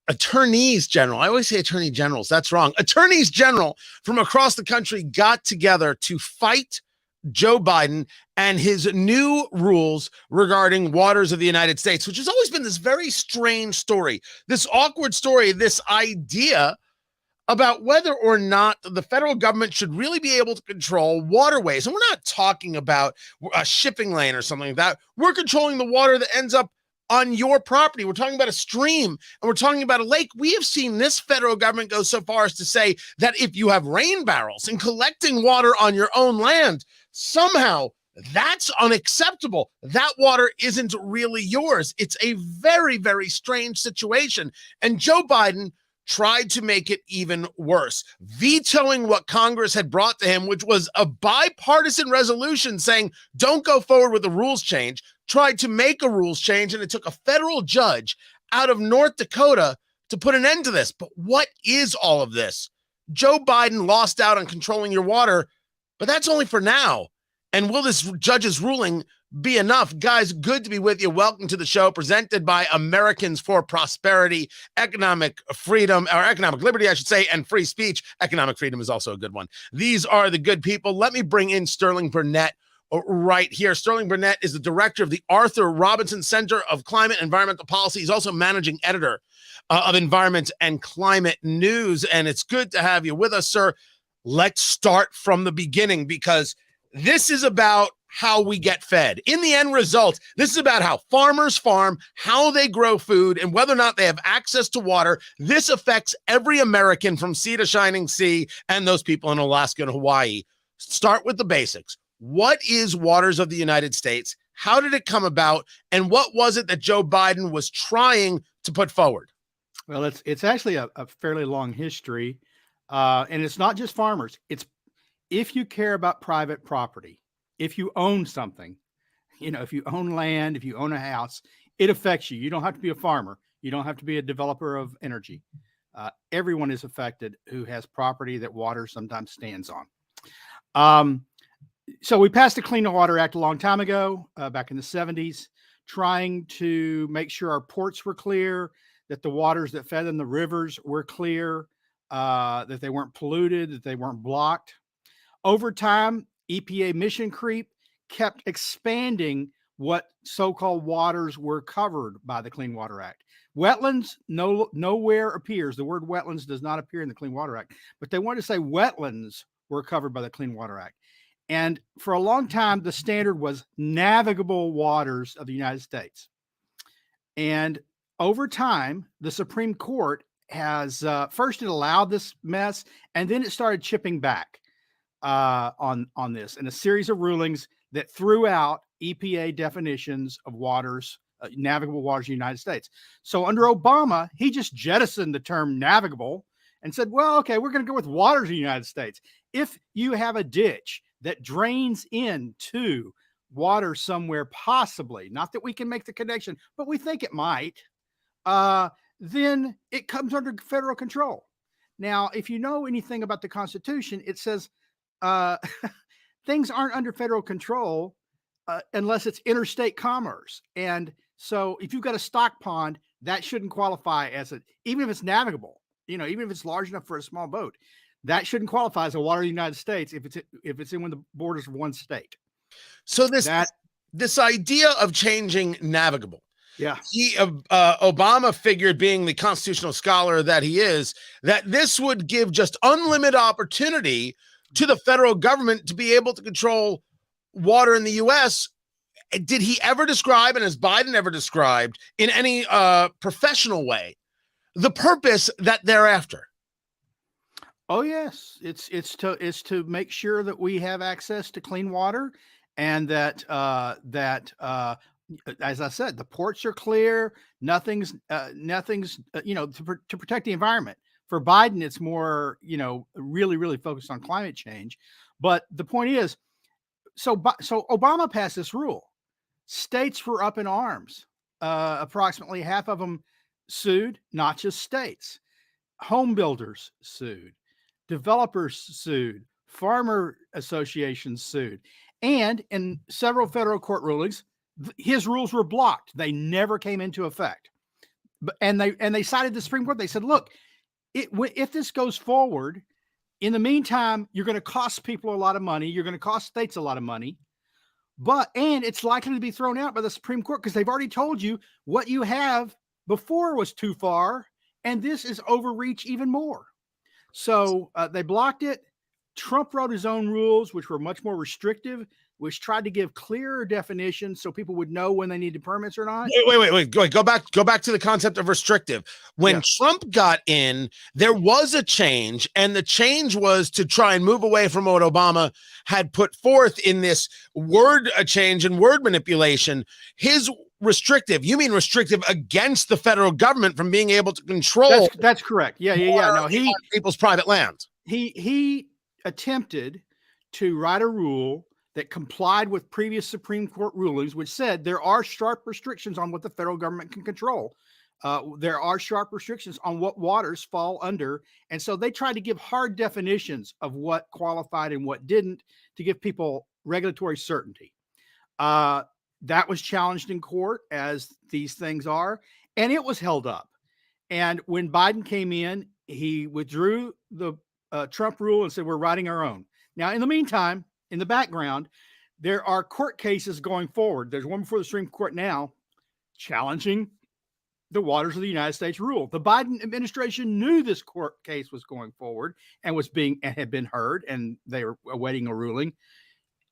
Attorneys general. I always say attorney generals. That's wrong. Attorneys general from across the country got together to fight Joe Biden and his new rules regarding waters of the United States, which has always been this very strange story, this awkward story, this idea about whether or not the federal government should really be able to control waterways. And we're not talking about a shipping lane or something like that. We're controlling the water that ends up on your property. We're talking about a stream and we're talking about a lake. We have seen this federal government go so far as to say that if you have rain barrels and collecting water on your own land, somehow that's unacceptable. That water isn't really yours. It's a very, very strange situation. And Joe Biden tried to make it even worse, vetoing what Congress had brought to him, which was a bipartisan resolution saying, don't go forward with the rules change, tried to make a rules change, and it took a federal judge out of North Dakota to put an end to this. But what is all of this? Joe Biden lost out on controlling your water, but that's only for now. And will this judge's ruling be enough? Guys, good to be with you. Welcome to the show presented by Americans for Prosperity, Economic Freedom, or Economic Liberty, I should say, and free speech. Economic freedom is also a good one. These are the good people. Let me bring in Sterling Burnett right here. Sterling Burnett is the director of the Arthur Robinson Center of Climate and Environmental Policy. He's also managing editor of Environment and Climate News. And it's good to have you with us, sir. Let's start from the beginning, because this is about how we get fed. In the end result, this is about how farmers farm, how they grow food, and whether or not they have access to water. This affects every American from sea to shining sea and those people in Alaska and Hawaii. Start with the basics. What is Waters of the United States? How did it come about? And what was it that Joe Biden was trying to put forward? Well, it's actually a fairly long history. And it's not just farmers. It's if you care about private property, if you own something, if you own land, if you own a house, it affects you. You don't have to be a farmer. You don't have to be a developer of energy. Everyone is affected who has property that water sometimes stands on. So we passed the Clean Water Act a long time ago, back in the 70s, trying to make sure our ports were clear, that the waters that fed in the rivers were clear, that they weren't polluted, that they weren't blocked. Over time, EPA mission creep kept expanding what so-called waters were covered by the Clean Water Act. Wetlands nowhere appears. The word wetlands does not appear in the Clean Water Act, but they wanted to say wetlands were covered by the Clean Water Act. And for a long time, the standard was navigable waters of the United States. And over time, the Supreme Court has first it allowed this mess, and then it started chipping back on this in a series of rulings that threw out EPA definitions of waters, navigable waters of the United States. So under Obama, he just jettisoned the term navigable and said, well, okay, we're going to go with waters of the United States. If you have a ditch that drains into water somewhere, possibly, not that we can make the connection, but we think it might, then it comes under federal control. Now, if you know anything about the Constitution, it says things aren't under federal control unless it's interstate commerce. And so if you've got a stock pond, that shouldn't qualify as even if it's navigable, even if it's large enough for a small boat, that shouldn't qualify as a water of the United States if it's in the borders of one state. So this idea of changing navigable. Yeah. Obama figured, being the constitutional scholar that he is, that this would give just unlimited opportunity to the federal government to be able to control water in the U.S. Did he ever describe, and has Biden ever described in any professional way, the purpose that they're after? Oh yes, it's to make sure that we have access to clean water, and that as I said, the ports are clear. Nothing's to protect the environment. For Biden, it's more, really, really focused on climate change. But the point is, so Obama passed this rule. States were up in arms. Approximately half of them sued, not just states. Home builders sued. Developers sued. Farmer associations sued. And in several federal court rulings, his rules were blocked. They never came into effect. and they cited the Supreme Court. They said, look, if this goes forward, in the meantime, you're going to cost people a lot of money. You're going to cost states a lot of money. And it's likely to be thrown out by the Supreme Court because they've already told you what you have before was too far, and this is overreach even more. So they blocked it. Trump wrote his own rules, which were much more restrictive, which tried to give clearer definitions so people would know when they needed permits or not. Wait. Go back to the concept of restrictive. When Trump got in, there was a change, and the change was to try and move away from what Obama had put forth in this word change and word manipulation. His restrictive, you mean restrictive against the federal government from being able to control? That's correct. Yeah. No, people's private land. He attempted to write a rule that complied with previous Supreme Court rulings, which said there are sharp restrictions on what the federal government can control. There are sharp restrictions on what waters fall under. And so they tried to give hard definitions of what qualified and what didn't to give people regulatory certainty. That was challenged in court, as these things are, and it was held up. And when Biden came in, he withdrew the Trump rule and said, we're writing our own. Now, in the meantime, in the background, there are court cases going forward. There's one before the Supreme Court now challenging the waters of the United States rule. The Biden administration knew this court case was going forward and had been heard, and they were awaiting a ruling.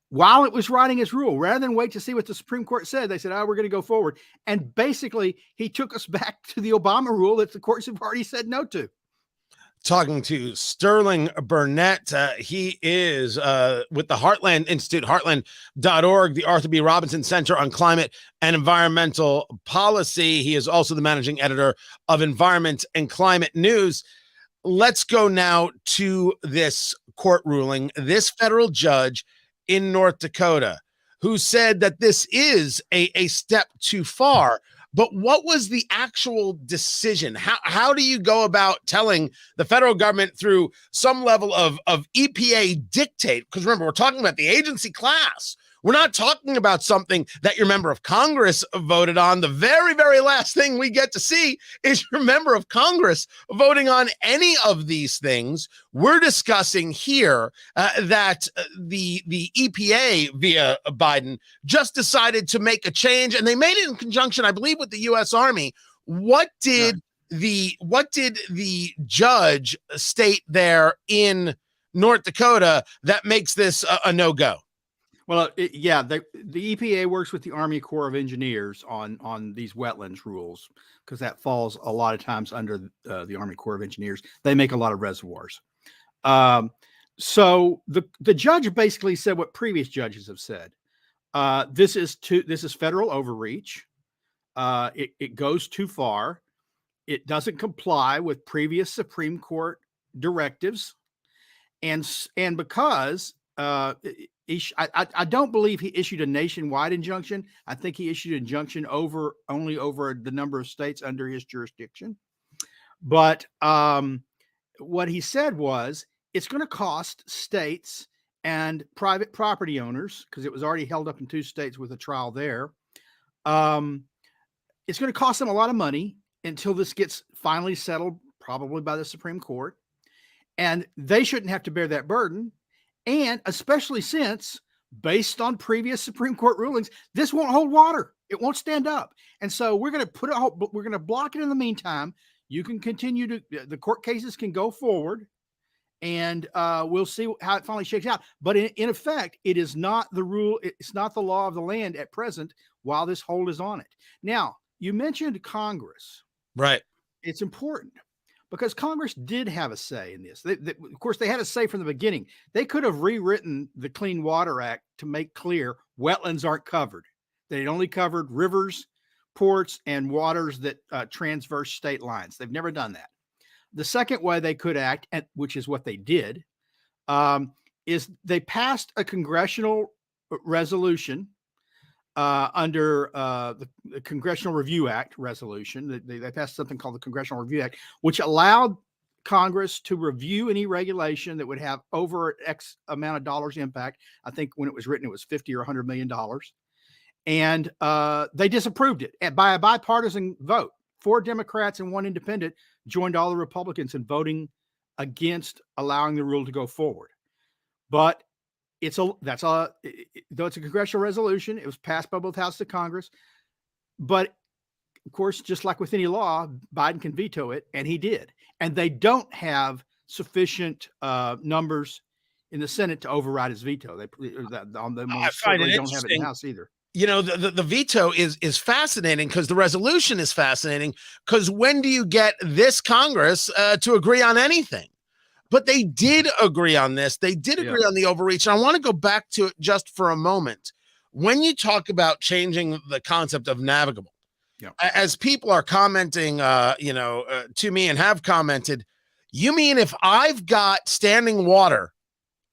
While it was writing its rule, rather than wait to see what the Supreme Court said, they said, we're going to go forward. And basically, he took us back to the Obama rule that the courts have already said no to. Talking to Sterling Burnett. He is with the Heartland Institute, heartland.org, the Arthur B. Robinson Center on Climate and Environmental Policy. He is also the managing editor of Environment and Climate News. Let's go now to this court ruling. This federal judge in North Dakota who said that this is a step too far. But what was the actual decision? How do you go about telling the federal government through some level of EPA dictate? Because remember, we're talking about the agency class. We're not talking about something that your member of Congress voted on. The very, very last thing we get to see is your member of Congress voting on any of these things. We're discussing here that the EPA via Biden just decided to make a change, and they made it in conjunction, I believe, with the U.S. Army. What did the judge state there in North Dakota that makes this a no-go? Well, the EPA works with the Army Corps of Engineers on these wetlands rules, because that falls a lot of times under the Army Corps of Engineers. They make a lot of reservoirs. So the judge basically said what previous judges have said. This is federal overreach. It goes too far. It doesn't comply with previous Supreme Court directives, and because I don't believe he issued a nationwide injunction. I think he issued an injunction only over the number of states under his jurisdiction. But what he said was it's going to cost states and private property owners, because it was already held up in 2 states with a trial there. It's going to cost them a lot of money until this gets finally settled, probably by the Supreme Court. And they shouldn't have to bear that burden. And especially since, based on previous Supreme Court rulings, this won't hold water. It won't stand up. And so we're going to block it in the meantime. You can continue the court cases can go forward, and we'll see how it finally shakes out. But in effect, it is not the rule. It's not the law of the land at present while this hold is on it. Now, you mentioned Congress. Right. It's important, because Congress did have a say in this. Of course, they had a say from the beginning. They could have rewritten the Clean Water Act to make clear wetlands aren't covered. They only covered rivers, ports, and waters that transverse state lines. They've never done that. The second way they could act, which is what they did, is they passed a congressional resolution under the Congressional Review Act resolution. They passed something called the Congressional Review Act, which allowed Congress to review any regulation that would have over X amount of dollars impact. I think when it was written, it was $50 or $100 million. And they disapproved it by a bipartisan vote. 4 Democrats and 1 independent joined all the Republicans in voting against allowing the rule to go forward. But though it's a congressional resolution, it was passed by both houses of Congress. But of course, just like with any law, Biden can veto it, and he did. And they don't have sufficient numbers in the Senate to override his veto. They certainly don't have it in the House either. You know, the veto is fascinating because the resolution is fascinating because when do you get this Congress to agree on anything? But they did agree on this. They did agree on the overreach. And I want to go back to it just for a moment. When you talk about changing the concept of navigable, as people are commenting, to me and have commented, you mean if I've got standing water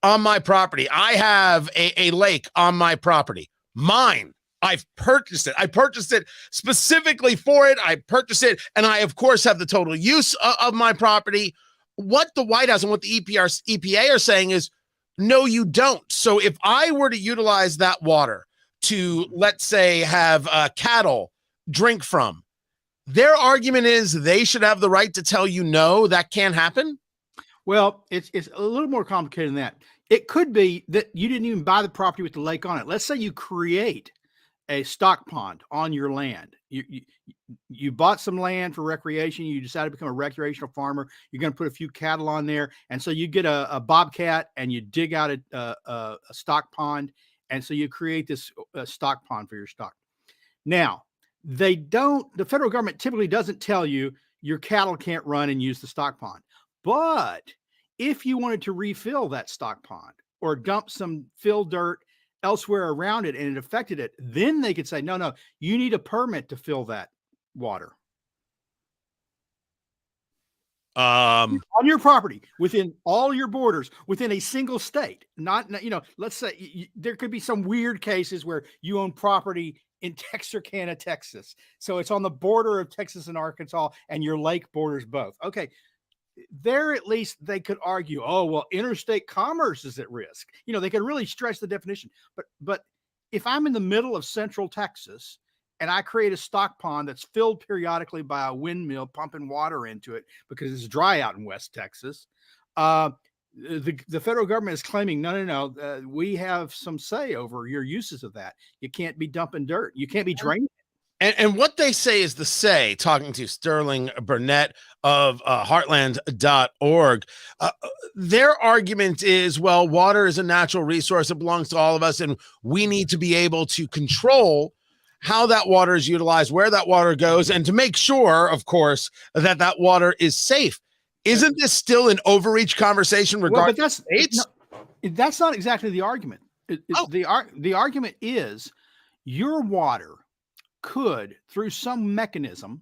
on my property, I have a lake on my property, mine, I've purchased it. I purchased it specifically for it. I purchased it. And I, of course, have the total use of my property. What the White House and what the EPA are saying is, no, you don't. So if I were to utilize that water to, let's say, have cattle drink from, their argument is they should have the right to tell you, no, that can't happen. Well, it's a little more complicated than that. It could be that you didn't even buy the property with the lake on it. Let's say you create a stock pond on your land. You bought some land for recreation. You decided to become a recreational farmer. You're going to put a few cattle on there. And so you get a bobcat and you dig out a stock pond. And so you create this stock pond for your stock. Now, the federal government typically doesn't tell you your cattle can't run and use the stock pond. But if you wanted to refill that stock pond or dump some fill dirt elsewhere around it and it affected it, then they could say, no, you need a permit to fill that water. On your property, within all your borders, within a single state. Not let's say there could be some weird cases where you own property in Texarkana, Texas. So it's on the border of Texas and Arkansas, and your lake borders both. Okay. There, at least they could argue, oh, well, interstate commerce is at risk. They could really stretch the definition. But if I'm in the middle of central Texas and I create a stock pond that's filled periodically by a windmill pumping water into it because it's dry out in West Texas, the federal government is claiming, no, we have some say over your uses of that. You can't be dumping dirt. You can't be draining. And what they say is talking to Sterling Burnett of heartland.org, their argument is, well, water is a natural resource. It belongs to all of us. And we need to be able to control how that water is utilized, where that water goes, and to make sure, of course, that that water is safe. Isn't this still an overreach conversation regarding states? That's not exactly the argument. The argument is your water could, through some mechanism,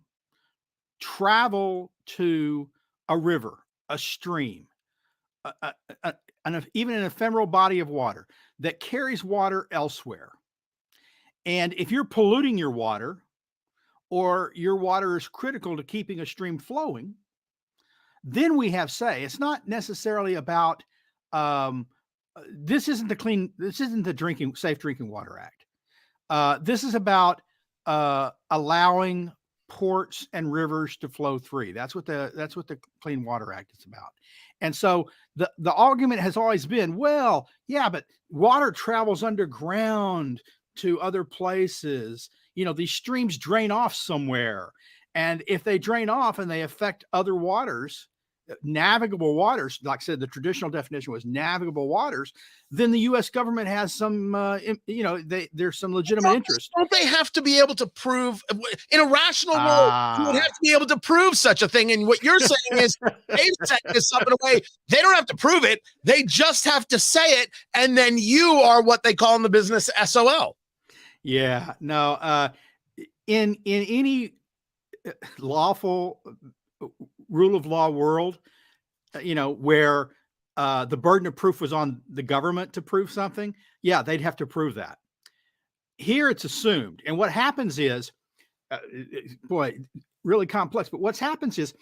travel to a river, a stream, even an ephemeral body of water that carries water elsewhere. And if you're polluting your water, or your water is critical to keeping a stream flowing, then we have say. It's not necessarily about this isn't the Safe Drinking Water Act. This is about allowing ports and rivers to flow free. That's what the Clean Water Act is about. And so the argument has always been, well, yeah, but water travels underground to other places. These streams drain off somewhere. And if they drain off and they affect other waters, navigable waters, like I said, the traditional definition was navigable waters, then the U.S. government has some, there's some legitimate interest. Don't they have to be able to prove, in a rational world, you would have to be able to prove such a thing? And what you're saying is they've set this up in a way, they don't have to prove it. They just have to say it. And then you are what they call in the business SOL. Yeah, no, in any lawful rule of law world, where the burden of proof was on the government to prove something, yeah, they'd have to prove that. Here it's assumed. And what happens is, really complex, but what happens is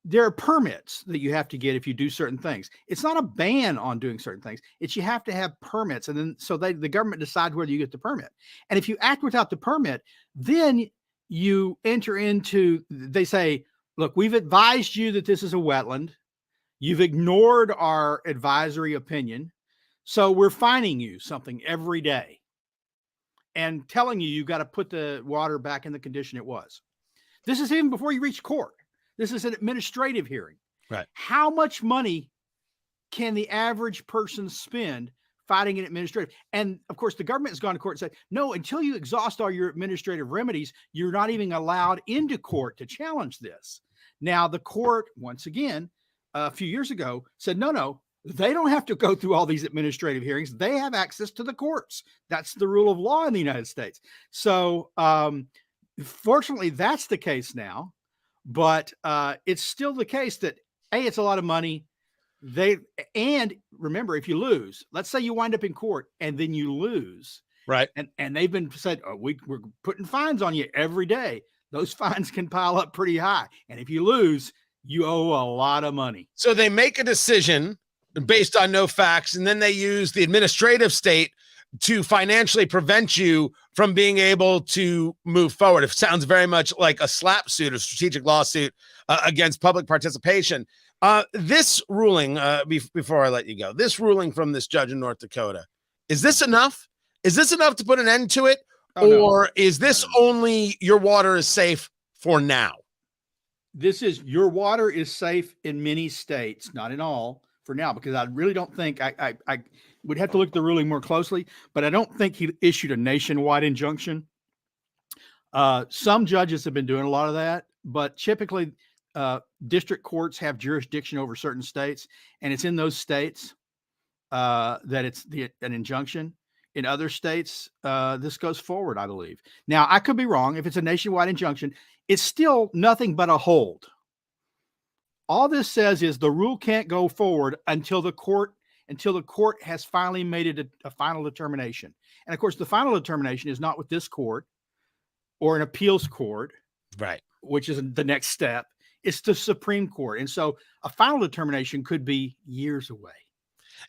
there are permits that you have to get if you do certain things. It's not a ban on doing certain things. It's you have to have permits. And then the government decides whether you get the permit. And if you act without the permit, then you enter into, they say, look, we've advised you that this is a wetland. You've ignored our advisory opinion. So we're fining you something every day and telling you got to put the water back in the condition it was. This is even before you reach court. This is an administrative hearing. Right. How much money can the average person spend fighting an administrative? And of course, the government has gone to court and said, no, until you exhaust all your administrative remedies, you're not even allowed into court to challenge this. Now, the court, once again, a few years ago said, no, they don't have to go through all these administrative hearings. They have access to the courts. That's the rule of law in the United States. So fortunately, that's the case now. But it's still the case that, A, it's a lot of money. And remember, if you lose, let's say you wind up in court and then you lose. Right. And they've been said, oh, we're putting fines on you every day. Those fines can pile up pretty high. And if you lose, you owe a lot of money. So they make a decision based on no facts, and then they use the administrative state to financially prevent you from being able to move forward. It sounds very much like a slap suit, a strategic lawsuit against public participation. This ruling, before I let you go, this ruling from this judge in North Dakota, is this enough? Is this enough to put an end to it? Or is this only your water is safe for now? This is your water is safe in many states, not in all for now, because I really don't think I would have to look at the ruling more closely, but I don't think he issued a nationwide injunction. Some judges have been doing a lot of that, but typically district courts have jurisdiction over certain states, and it's in those states that it's an injunction. In other states, this goes forward, I believe. Now, I could be wrong. If it's a nationwide injunction, it's still nothing but a hold. All this says is the rule can't go forward until the court has finally made it a final determination. And of course, the final determination is not with this court or an appeals court, right? Which is the next step. It's the Supreme Court. And so a final determination could be years away.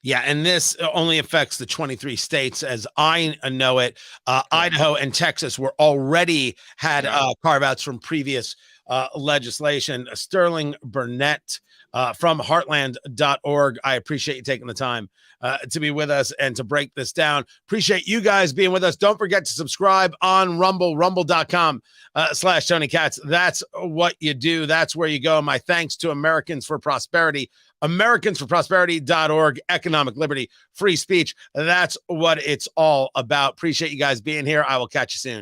Yeah, and this only affects the 23 states as I know it. Idaho and Texas were already had carve-outs from previous legislation. Sterling Burnett from heartland.org. I appreciate you taking the time to be with us and to break this down. Appreciate you guys being with us. Don't forget to subscribe on Rumble, rumble.com/Tony Katz. That's what you do. That's where you go. My thanks to Americans for Prosperity, americansforprosperity.org, economic liberty, free speech. That's what it's all about. Appreciate you guys being here. I will catch you soon.